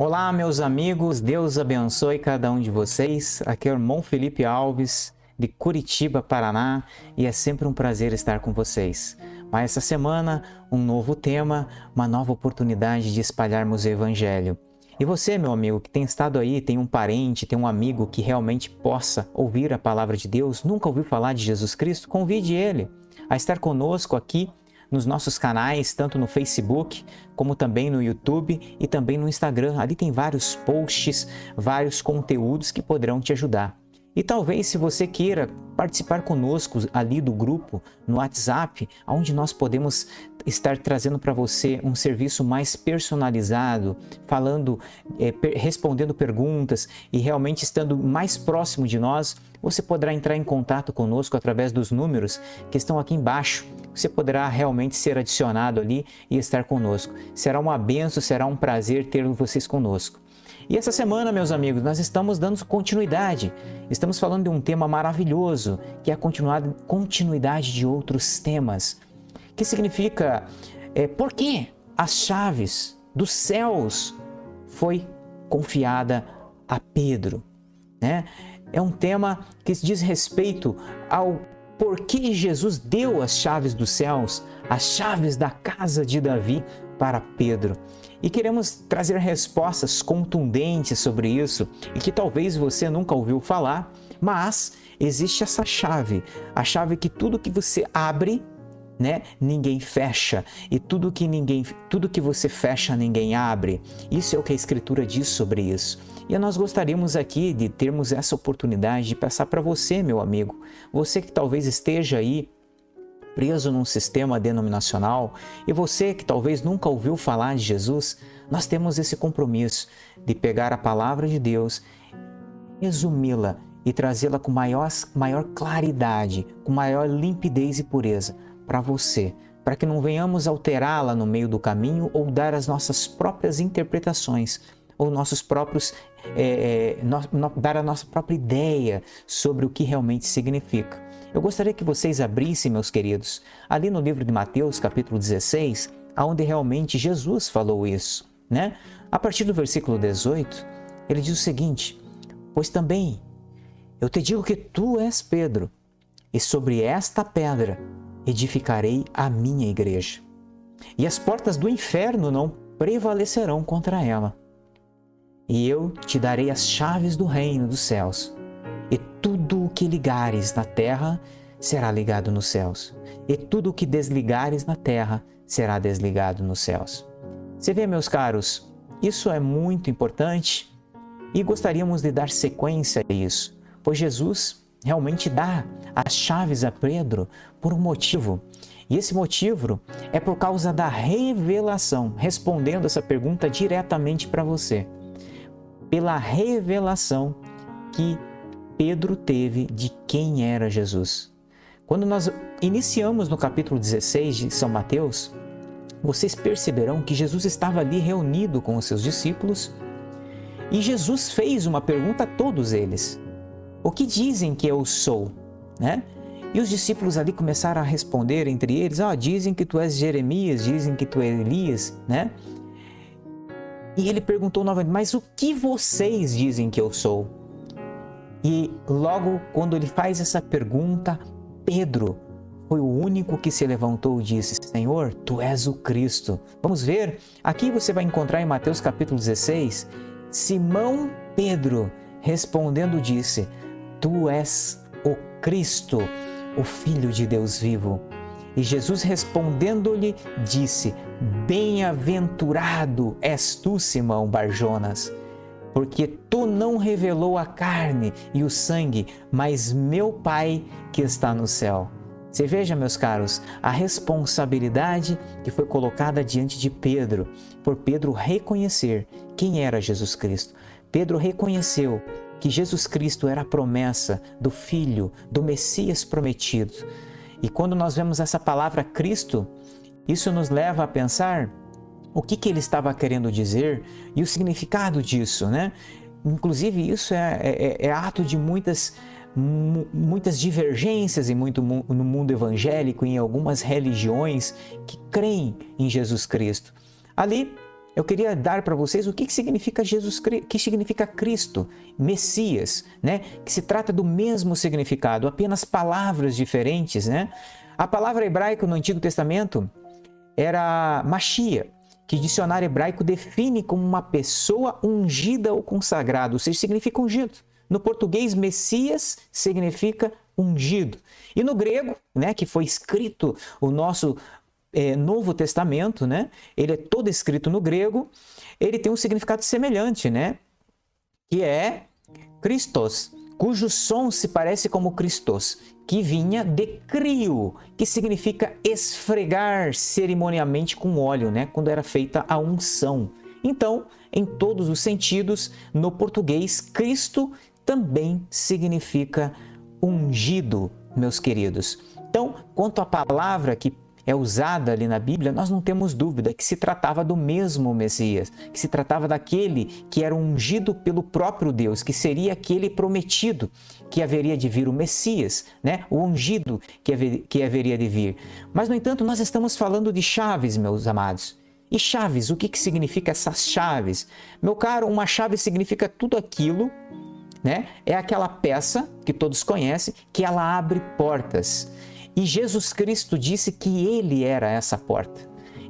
Olá, meus amigos, Deus abençoe cada um de vocês. Aqui é o irmão Felipe Alves, de Curitiba, Paraná, e é sempre um prazer estar com vocês. Mas essa semana, um novo tema, uma nova oportunidade de espalharmos o Evangelho. E você, meu amigo, que tem estado aí, tem um parente, tem um amigo que realmente possa ouvir a palavra de Deus, nunca ouviu falar de Jesus Cristo, convide ele a estar conosco aqui nos nossos canais, tanto no Facebook, como também no YouTube e também no Instagram. Ali tem vários posts, vários conteúdos que poderão te ajudar. E talvez, se você queira participar conosco ali do grupo no WhatsApp, onde nós podemos estar trazendo para você um serviço mais personalizado, falando, respondendo perguntas e realmente estando mais próximo de nós, você poderá entrar em contato conosco através dos números que estão aqui embaixo. Você poderá realmente ser adicionado ali e estar conosco. Será uma bênção, será um prazer ter vocês conosco. E essa semana, meus amigos, nós estamos dando continuidade. Estamos falando de um tema maravilhoso, que é a continuidade de outros temas. Que significa, por que as chaves dos céus foi confiada a Pedro, né? É um tema que diz respeito ao porquê Jesus deu as chaves dos céus, as chaves da casa de Davi para Pedro. E queremos trazer respostas contundentes sobre isso e que talvez você nunca ouviu falar, mas existe essa chave, a chave que tudo que você abre, né, ninguém fecha, e tudo que você fecha, ninguém abre. Isso é o que a Escritura diz sobre isso. E nós gostaríamos aqui de termos essa oportunidade de passar para você, meu amigo, você que talvez esteja aí preso num sistema denominacional, e você que talvez nunca ouviu falar de Jesus, nós temos esse compromisso de pegar a palavra de Deus, resumi-la e trazê-la com maior claridade, com maior limpidez e pureza para você, para que não venhamos alterá-la no meio do caminho ou dar as nossas próprias interpretações, ou nossos próprios, dar a nossa própria ideia sobre o que realmente significa. Eu gostaria que vocês abrissem, meus queridos, ali no livro de Mateus, capítulo 16, onde realmente Jesus falou isso, né? A partir do versículo 18, ele diz o seguinte: pois também eu te digo que tu és Pedro, e sobre esta pedra edificarei a minha igreja, e as portas do inferno não prevalecerão contra ela. E eu te darei as chaves do reino dos céus. E tudo o que ligares na terra será ligado nos céus. E tudo o que desligares na terra será desligado nos céus. Você vê, meus caros, isso é muito importante e gostaríamos de dar sequência a isso, pois Jesus realmente dá as chaves a Pedro por um motivo. E esse motivo é por causa da revelação, respondendo essa pergunta diretamente para você. Pela revelação que Pedro teve de quem era Jesus. Quando nós iniciamos no capítulo 16 de São Mateus, vocês perceberão que Jesus estava ali reunido com os seus discípulos e Jesus fez uma pergunta a todos eles. O que dizem que eu sou? Né? E os discípulos ali começaram a responder entre eles, dizem que tu és Jeremias, dizem que tu és Elias, né? E ele perguntou novamente, mas o que vocês dizem que eu sou? E logo quando ele faz essa pergunta, Pedro foi o único que se levantou e disse, Senhor, tu és o Cristo. Vamos ver, aqui você vai encontrar em Mateus capítulo 16, Simão Pedro respondendo disse, tu és o Cristo, o Filho de Deus vivo. E Jesus respondendo-lhe disse, bem-aventurado és tu, Simão Barjonas, porque tu não revelou a carne e o sangue, mas meu Pai que está no céu. Você veja, meus caros, a responsabilidade que foi colocada diante de Pedro, por Pedro reconhecer quem era Jesus Cristo. Pedro reconheceu que Jesus Cristo era a promessa do Filho, do Messias prometido. E quando nós vemos essa palavra Cristo, isso nos leva a pensar o que ele estava querendo dizer e o significado disso, né? Inclusive, isso é ato de muitas divergências no mundo evangélico e em algumas religiões que creem em Jesus Cristo. Ali, eu queria dar para vocês o que significa que significa Cristo, Messias, né? Que se trata do mesmo significado, apenas palavras diferentes, né? A palavra hebraica no Antigo Testamento era Mashiach, que o dicionário hebraico define como uma pessoa ungida ou consagrada, ou seja, significa ungido. No português, Messias significa ungido. E no grego, né, que foi escrito o nosso Novo Testamento, né, ele é todo escrito no grego, ele tem um significado semelhante, né, que é Christos, cujo som se parece como Christos, que vinha de crio, que significa esfregar cerimonialmente com óleo, né, quando era feita a unção. Então, em todos os sentidos, no português, Cristo também significa ungido, meus queridos. Então, quanto à palavra que é usada ali na Bíblia, nós não temos dúvida que se tratava do mesmo Messias, que se tratava daquele que era ungido pelo próprio Deus, que seria aquele prometido que haveria de vir, o Messias, né? O ungido que haveria de vir. Mas, no entanto, nós estamos falando de chaves, meus amados. E chaves, o que significa essas chaves? Meu caro, uma chave significa tudo aquilo, né? É aquela peça que todos conhecem, que ela abre portas. E Jesus Cristo disse que ele era essa porta.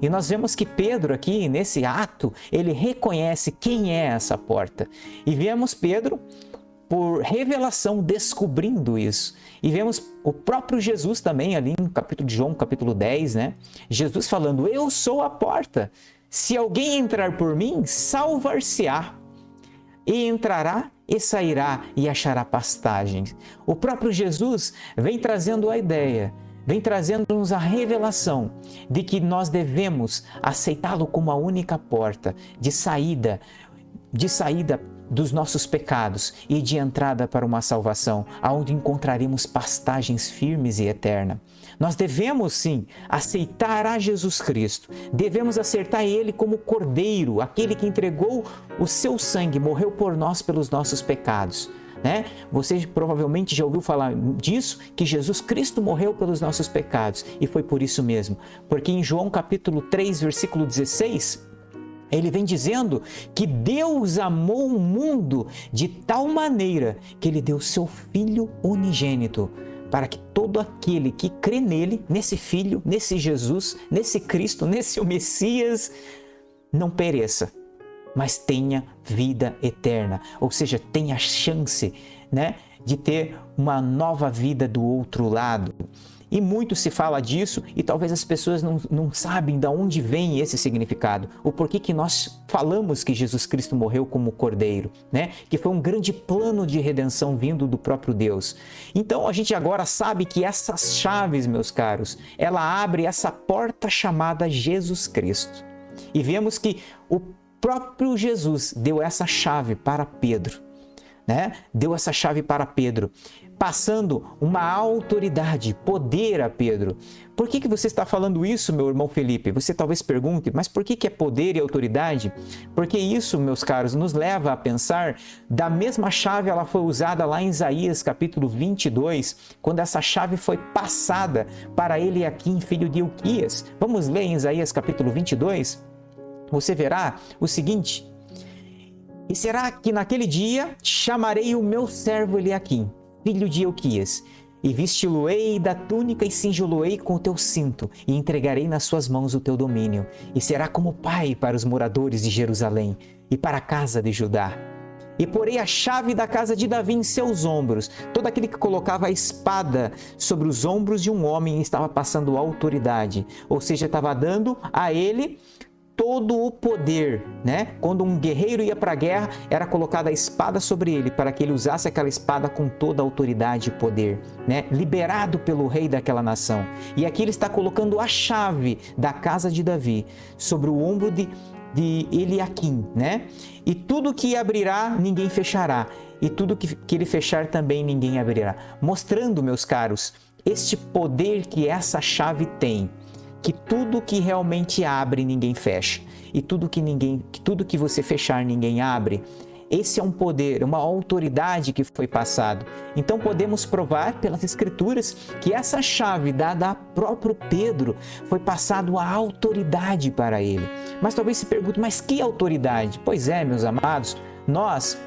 E nós vemos que Pedro aqui, nesse ato, ele reconhece quem é essa porta. E vemos Pedro, por revelação, descobrindo isso. E vemos o próprio Jesus também, ali no capítulo de João, capítulo 10, né? Jesus falando, eu sou a porta. Se alguém entrar por mim, salvar-se-á. E entrará e sairá e achará pastagens. O próprio Jesus vem trazendo a ideia, vem trazendo-nos a revelação de que nós devemos aceitá-lo como a única porta de saída dos nossos pecados e de entrada para uma salvação, onde encontraremos pastagens firmes e eternas. Nós devemos sim aceitar a Jesus Cristo, devemos aceitar Ele como Cordeiro, aquele que entregou o seu sangue, morreu por nós pelos nossos pecados. Né? Você provavelmente já ouviu falar disso, que Jesus Cristo morreu pelos nossos pecados, e foi por isso mesmo, porque em João capítulo 3, versículo 16, ele vem dizendo que Deus amou o mundo de tal maneira que Ele deu seu Filho unigênito, para que todo aquele que crê nele, nesse Filho, nesse Jesus, nesse Cristo, nesse Messias, não pereça, mas tenha vida eterna, ou seja, tenha a chance, né, de ter uma nova vida do outro lado. E muito se fala disso e talvez as pessoas não sabem de onde vem esse significado. O porquê que nós falamos que Jesus Cristo morreu como Cordeiro, né? Que foi um grande plano de redenção vindo do próprio Deus. Então a gente agora sabe que essas chaves, meus caros, ela abre essa porta chamada Jesus Cristo. E vemos que o próprio Jesus deu essa chave para Pedro, né? Deu essa chave para Pedro, passando uma autoridade, poder a Pedro. Por que você está falando isso, meu irmão Felipe? Você talvez pergunte, mas por que é poder e autoridade? Porque isso, meus caros, nos leva a pensar, da mesma chave ela foi usada lá em Isaías capítulo 22, quando essa chave foi passada para Eliaquim, filho de Ilquias. Vamos ler em Isaías capítulo 22? Você verá o seguinte, e será que naquele dia chamarei o meu servo Eliaquim, filho de Ilquias, e vesti-lo-ei da túnica e cingi-lo-ei com o teu cinto, e entregarei nas suas mãos o teu domínio, e será como pai para os moradores de Jerusalém e para a casa de Judá. E porei a chave da casa de Davi em seus ombros. Todo aquele que colocava a espada sobre os ombros de um homem estava passando autoridade, ou seja, estava dando a ele todo o poder, né? Quando um guerreiro ia para a guerra, era colocada a espada sobre ele, para que ele usasse aquela espada com toda a autoridade e poder, né? Liberado pelo rei daquela nação. E aqui ele está colocando a chave da casa de Davi sobre o ombro de Eliaquim, né? E tudo que abrirá, ninguém fechará. E tudo que ele fechar também ninguém abrirá. Mostrando, meus caros, este poder que essa chave tem. Que tudo que realmente abre, ninguém fecha. E tudo que você fechar, ninguém abre. Esse é um poder, uma autoridade que foi passado. Então podemos provar pelas Escrituras que essa chave dada a próprio Pedro foi passado a autoridade para ele. Mas talvez se pergunte, mas que autoridade? Pois é, meus amados, nós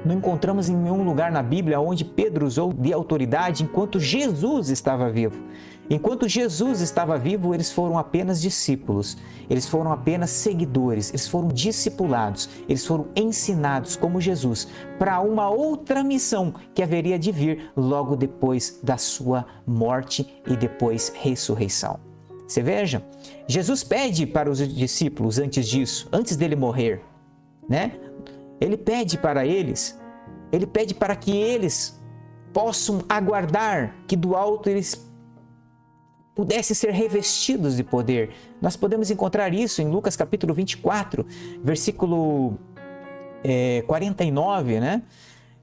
não encontramos em nenhum lugar na Bíblia onde Pedro usou de autoridade enquanto Jesus estava vivo. Enquanto Jesus estava vivo, eles foram apenas discípulos, eles foram apenas seguidores, eles foram discipulados, eles foram ensinados como Jesus para uma outra missão que haveria de vir logo depois da sua morte e depois ressurreição. Você veja, Jesus pede para os discípulos antes disso, antes dele morrer, né? Ele pede para eles, ele pede para que eles possam aguardar que do alto eles pudessem ser revestidos de poder. Nós podemos encontrar isso em Lucas capítulo 24, versículo 49, né?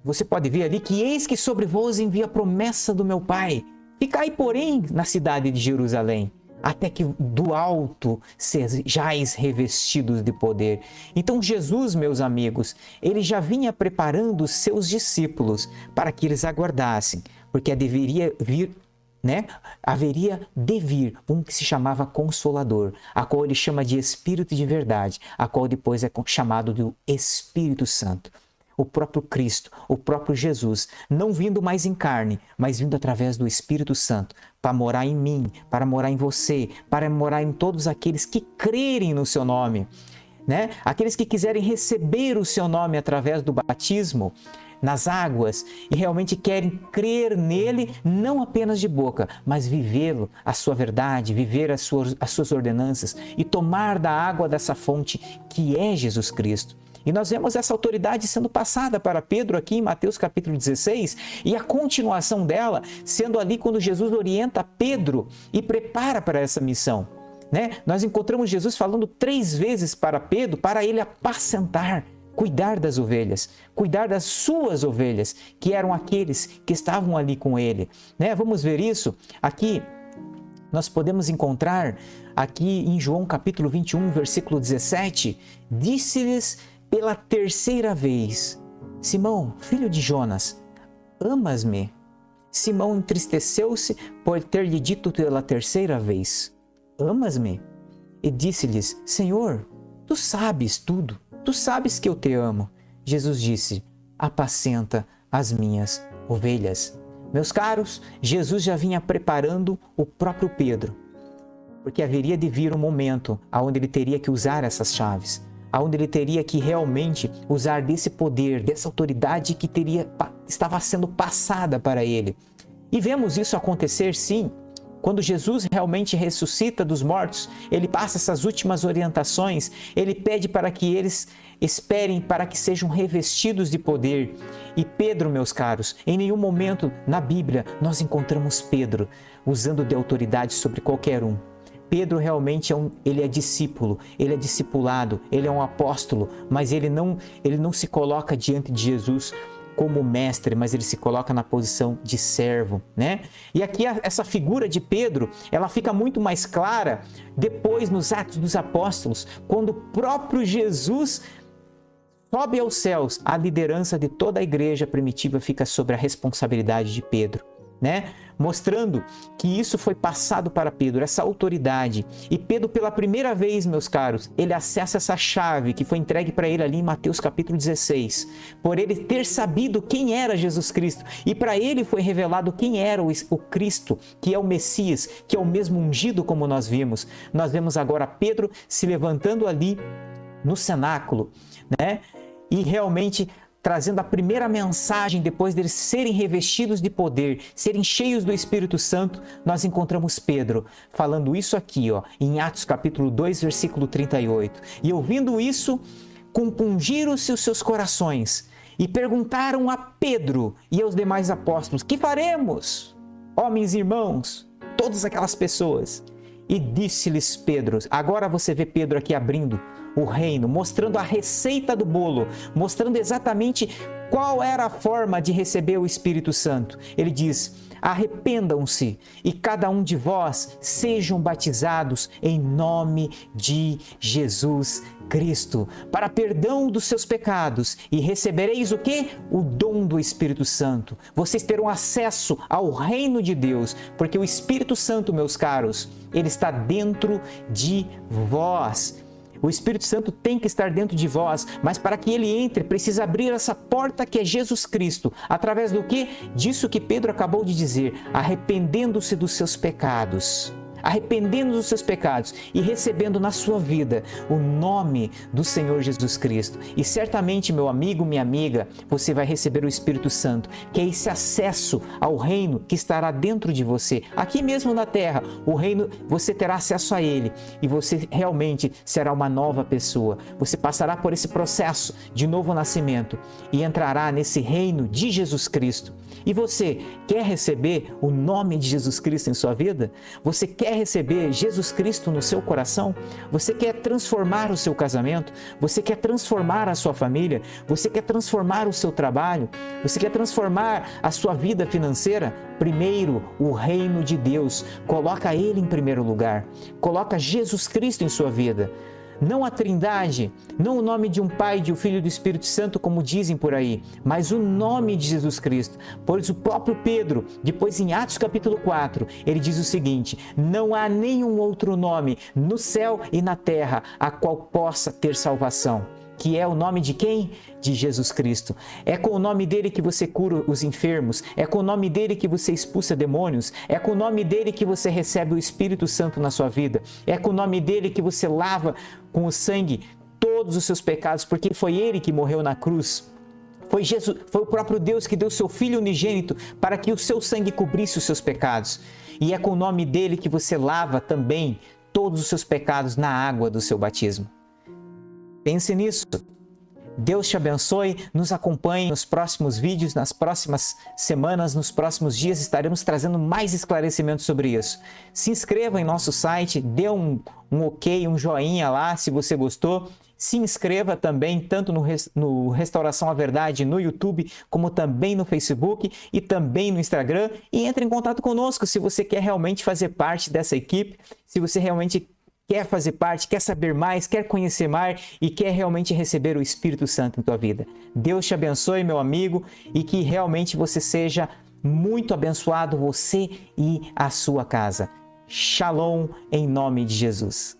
Você pode ver ali que eis que sobre vós envia a promessa do meu Pai. Ficai, porém, na cidade de Jerusalém, até que do alto sejais revestidos de poder. Então Jesus, meus amigos, ele já vinha preparando os seus discípulos para que eles aguardassem, porque haveria de vir um que se chamava Consolador, a qual ele chama de Espírito de Verdade, a qual depois é chamado de Espírito Santo. O próprio Cristo, o próprio Jesus, não vindo mais em carne, mas vindo através do Espírito Santo, para morar em mim, para morar em você, para morar em todos aqueles que crerem no seu nome, né? Aqueles que quiserem receber o seu nome através do batismo, nas águas, e realmente querem crer nele, não apenas de boca, mas vivê-lo, a sua verdade, viver as suas ordenanças e tomar da água dessa fonte que é Jesus Cristo. E nós vemos essa autoridade sendo passada para Pedro aqui em Mateus capítulo 16, e a continuação dela sendo ali quando Jesus orienta Pedro e prepara para essa missão, né? Nós encontramos Jesus falando 3 vezes para Pedro, para ele apacentar, cuidar das ovelhas, cuidar das suas ovelhas, que eram aqueles que estavam ali com ele, né? Vamos ver isso aqui. Nós podemos encontrar aqui em João capítulo 21, versículo 17, disse-lhes pela 3ª vez: Simão, filho de Jonas, amas-me? Simão entristeceu-se por ter-lhe dito pela 3ª vez: amas-me? E disse-lhes: Senhor, tu sabes tudo, tu sabes que eu te amo. Jesus disse: apacenta as minhas ovelhas. Meus caros, Jesus já vinha preparando o próprio Pedro, porque haveria de vir um momento onde ele teria que usar essas chaves, onde ele teria que realmente usar desse poder, dessa autoridade que estava sendo passada para ele. E vemos isso acontecer, sim. Quando Jesus realmente ressuscita dos mortos, ele passa essas últimas orientações, ele pede para que eles esperem para que sejam revestidos de poder. E Pedro, meus caros, em nenhum momento na Bíblia nós encontramos Pedro usando de autoridade sobre qualquer um. Pedro realmente ele é discípulo, ele é discipulado, ele é um apóstolo, mas ele não se coloca diante de Jesus como mestre, mas ele se coloca na posição de servo, né? E aqui essa figura de Pedro, ela fica muito mais clara depois nos Atos dos Apóstolos, quando o próprio Jesus sobe aos céus, a liderança de toda a igreja primitiva fica sobre a responsabilidade de Pedro, né? Mostrando que isso foi passado para Pedro, essa autoridade. E Pedro, pela primeira vez, meus caros, ele acessa essa chave que foi entregue para ele ali em Mateus capítulo 16. Por ele ter sabido quem era Jesus Cristo. E para ele foi revelado quem era o Cristo, que é o Messias, que é o mesmo ungido como nós vimos. Nós vemos agora Pedro se levantando ali no cenáculo, né? E realmente trazendo a primeira mensagem depois deles serem revestidos de poder, serem cheios do Espírito Santo. Nós encontramos Pedro falando isso aqui, em Atos capítulo 2, versículo 38. E ouvindo isso, compungiram-se os seus corações e perguntaram a Pedro e aos demais apóstolos: que faremos, homens e irmãos? Todas aquelas pessoas. E disse-lhes Pedro, agora você vê Pedro aqui abrindo o reino, mostrando a receita do bolo, mostrando exatamente qual era a forma de receber o Espírito Santo. Ele diz: arrependam-se e cada um de vós sejam batizados em nome de Jesus Cristo, para perdão dos seus pecados, e recebereis o quê? O dom do Espírito Santo. Vocês terão acesso ao reino de Deus, porque o Espírito Santo, meus caros, ele está dentro de vós. O Espírito Santo tem que estar dentro de vós, mas para que ele entre, precisa abrir essa porta que é Jesus Cristo. Através do quê? Disso que Pedro acabou de dizer, arrependendo-se dos seus pecados. Arrependendo dos seus pecados e recebendo na sua vida o nome do Senhor Jesus Cristo. E certamente, meu amigo, minha amiga, você vai receber o Espírito Santo, que é esse acesso ao reino que estará dentro de você. Aqui mesmo na terra, o reino, você terá acesso a ele e você realmente será uma nova pessoa. Você passará por esse processo de novo nascimento e entrará nesse reino de Jesus Cristo. E você quer receber o nome de Jesus Cristo em sua vida? Você quer receber Jesus Cristo no seu coração? Você quer transformar o seu casamento? Você quer transformar a sua família? Você quer transformar o seu trabalho? Você quer transformar a sua vida financeira? Primeiro, o reino de Deus. Coloca Ele em primeiro lugar. Coloca Jesus Cristo em sua vida. Não a Trindade, não o nome de um Pai, de um Filho e do Espírito Santo, como dizem por aí, mas o nome de Jesus Cristo. Pois o próprio Pedro, depois em Atos capítulo 4, ele diz o seguinte: não há nenhum outro nome no céu e na terra a qual possa ter salvação. Que é o nome de quem? De Jesus Cristo. É com o nome dele que você cura os enfermos, é com o nome dele que você expulsa demônios, é com o nome dele que você recebe o Espírito Santo na sua vida, é com o nome dele que você lava com o sangue todos os seus pecados, porque foi ele que morreu na cruz. Foi o próprio Deus que deu seu Filho unigênito para que o seu sangue cobrisse os seus pecados. E é com o nome dele que você lava também todos os seus pecados na água do seu batismo. Pense nisso. Deus te abençoe, nos acompanhe nos próximos vídeos, nas próximas semanas, nos próximos dias estaremos trazendo mais esclarecimentos sobre isso. Se inscreva em nosso site, dê um ok, um joinha lá se você gostou. Se inscreva também tanto no Restauração à Verdade no YouTube, como também no Facebook e também no Instagram. E entre em contato conosco se você quer realmente fazer parte dessa equipe, se você realmente quer fazer parte, quer saber mais, quer conhecer mais e quer realmente receber o Espírito Santo em tua vida. Deus te abençoe, meu amigo, e que realmente você seja muito abençoado, você e a sua casa. Shalom, em nome de Jesus.